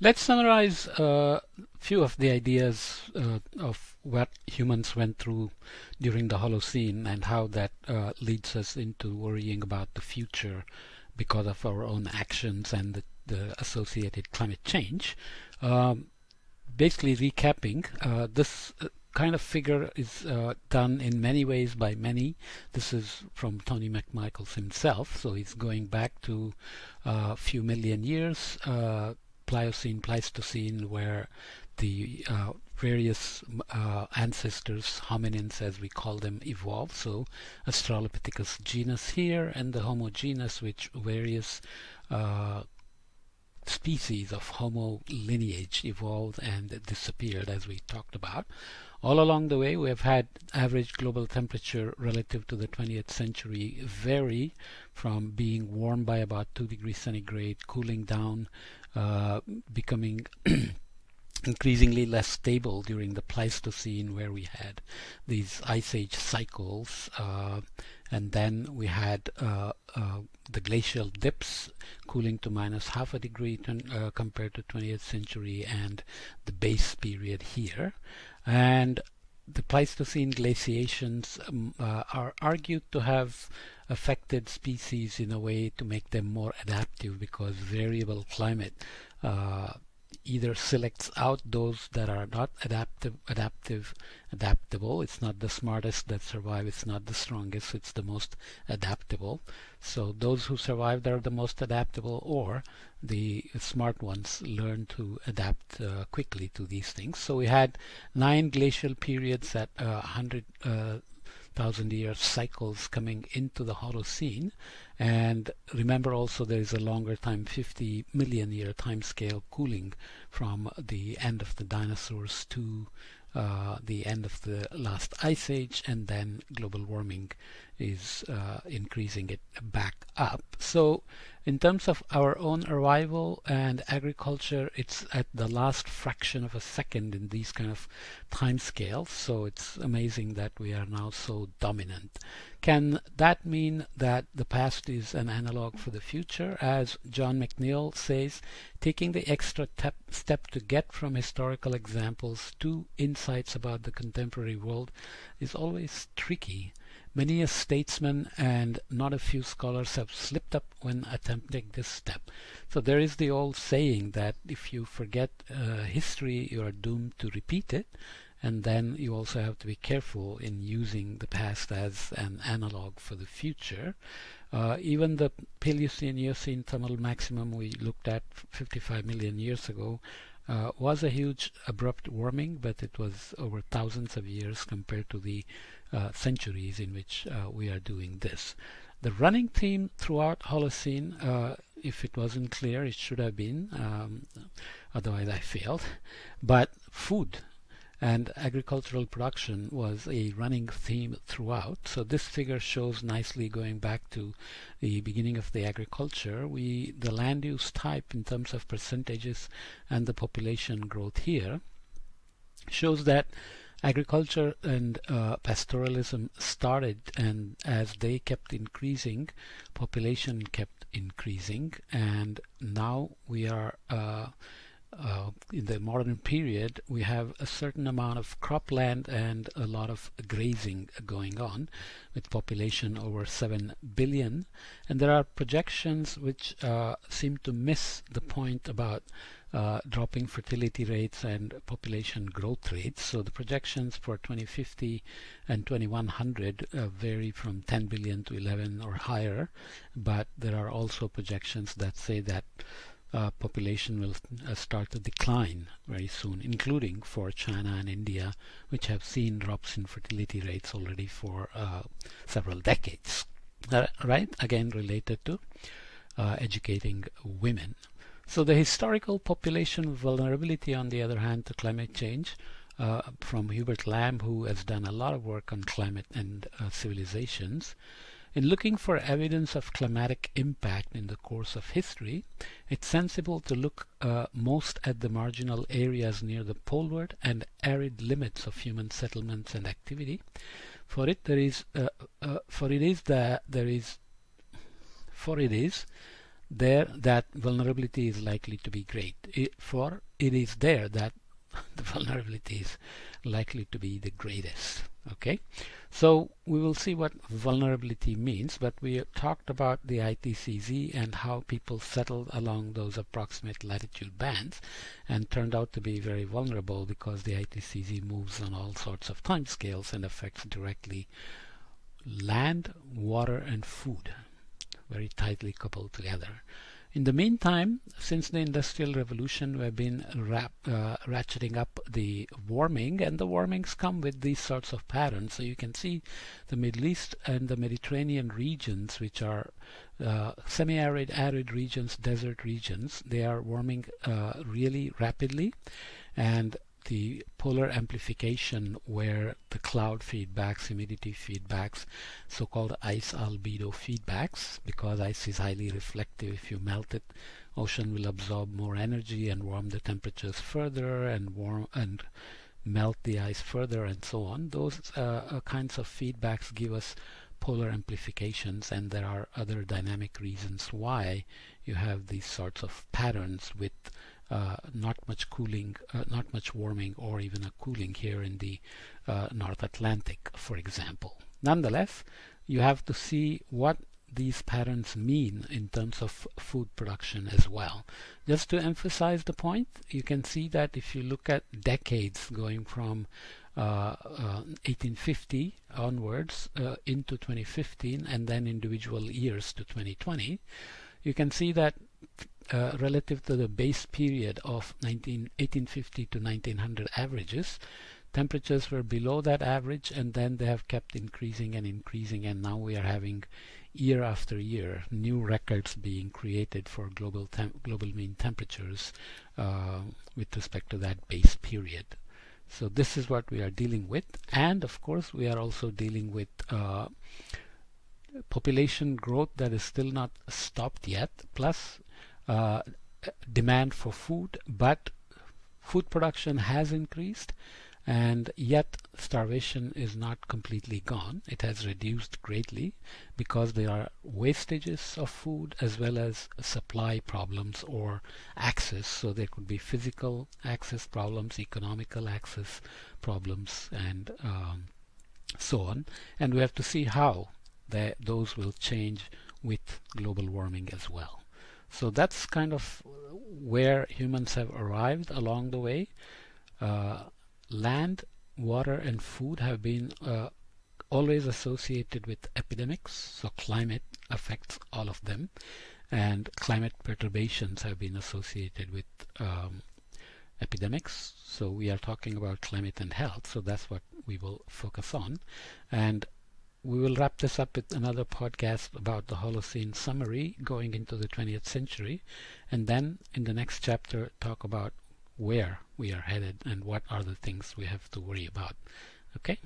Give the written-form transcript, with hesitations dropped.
Let's summarize a few of the ideas of what humans went through during the Holocene and how that leads us into worrying about the future because of our own actions and the associated climate change. Um, Basically, recapping, this kind of figure is done in many ways by many. This is from Tony McMichaels himself, so he's going back to a few million years, Pliocene, Pleistocene, where the various ancestors, hominins as we call them, evolved. So Australopithecus genus here, and the Homo genus, which various uh, species of Homo lineage evolved and disappeared, as we talked about. All along the way, we have had average global temperature relative to the 20th century vary from being warm by about 2 degrees centigrade, cooling down, becoming increasingly less stable during the Pleistocene, where we had these ice age cycles, and then we had the glacial dips cooling to minus half a degree compared to 20th century, and the base period here. And the Pleistocene glaciations are argued to have affected species in a way to make them more adaptive, because variable climate uh, either selects out those that are not adaptable. It's not the smartest that survive, it's not the strongest, it's the most adaptable. So those who survive are the most adaptable, or the smart ones learn to adapt quickly to these things. So we had 9 glacial periods at 100,000 year cycles coming into the Holocene. And remember also there is a longer time, 50 million year time scale cooling from the end of the dinosaurs to the end of the last ice age, and then global warming is increasing it back up. So in terms of our own arrival and agriculture, it's at the last fraction of a second in these kind of time scales. So it's amazing that we are now so dominant. Can that mean that the past is an analog for the future? As John McNeill says, taking the extra step to get from historical examples to insights about the contemporary world is always tricky. Many a statesman and not a few scholars have slipped up when attempting this step. So there is the old saying that if you forget history, you are doomed to repeat it. And then you also have to be careful in using the past as an analog for the future. Even the Paleocene Eocene thermal maximum we looked at 55 million years ago was a huge abrupt warming, but it was over thousands of years compared to the centuries in which we are doing this. The running theme throughout Holocene, if it wasn't clear, it should have been, otherwise I failed, but food and agricultural production was a running theme throughout. So this figure shows nicely, going back to the beginning of the agriculture, the land use type in terms of percentages and the population growth here shows that agriculture and pastoralism started, and as they kept increasing, population kept increasing, and now we are in the modern period, we have a certain amount of cropland and a lot of grazing going on, with population over 7 billion. And there are projections which seem to miss the point about dropping fertility rates and population growth rates. So the projections for 2050 and 2100 vary from 10 billion to 11 or higher, but there are also projections that say that population will start to decline very soon, including for China and India, which have seen drops in fertility rates already for several decades. Right? Again, related to educating women. So the historical population vulnerability, on the other hand, to climate change, from Hubert Lamb, who has done a lot of work on climate and civilizations. In looking for evidence of climatic impact in the course of history, it's sensible to look most at the marginal areas near the poleward and arid limits of human settlements and activity. For it, there is, for it is there that vulnerability is likely to be great. It is there that the vulnerability is likely to be the greatest. Okay, so we will see what vulnerability means, but we talked about the ITCZ and how people settled along those approximate latitude bands and turned out to be very vulnerable because the ITCZ moves on all sorts of time scales and affects directly land, water, and food, very tightly coupled together. In the meantime, since the Industrial Revolution, we've been ratcheting up the warming, and the warmings come with these sorts of patterns. So you can see the Middle East and the Mediterranean regions, which are semi-arid, arid regions, desert regions, they are warming really rapidly, and the polar amplification, where the cloud feedbacks, humidity feedbacks, so-called ice albedo feedbacks, because ice is highly reflective. If you melt it, ocean will absorb more energy and warm the temperatures further and melt the ice further, and so on. Those kinds of feedbacks give us polar amplifications, and there are other dynamic reasons why you have these sorts of patterns with not much cooling, not much warming, or even a cooling here in the North Atlantic, for example. Nonetheless, you have to see what these patterns mean in terms of food production as well. Just to emphasize the point, you can see that if you look at decades going from 1850 onwards into 2015 and then individual years to 2020, you can see that relative to the base period of 1850 to 1900 averages, temperatures were below that average, and then they have kept increasing and increasing, and now we are having year after year new records being created for global mean temperatures with respect to that base period. So this is what we are dealing with, and of course we are also dealing with population growth that is still not stopped yet, plus demand for food, but food production has increased, and yet starvation is not completely gone. It has reduced greatly because there are wastages of food as well as supply problems or access. So there could be physical access problems, economical access problems, and so on. And we have to see how those will change with global warming as well. So that's kind of where humans have arrived along the way. Land, water, and food have been always associated with epidemics, so climate affects all of them, and climate perturbations have been associated with epidemics. So we are talking about climate and health, so that's what we will focus on. And we will wrap this up with another podcast about the Holocene summary going into the 20th century, and then in the next chapter talk about where we are headed and what are the things we have to worry about. Okay?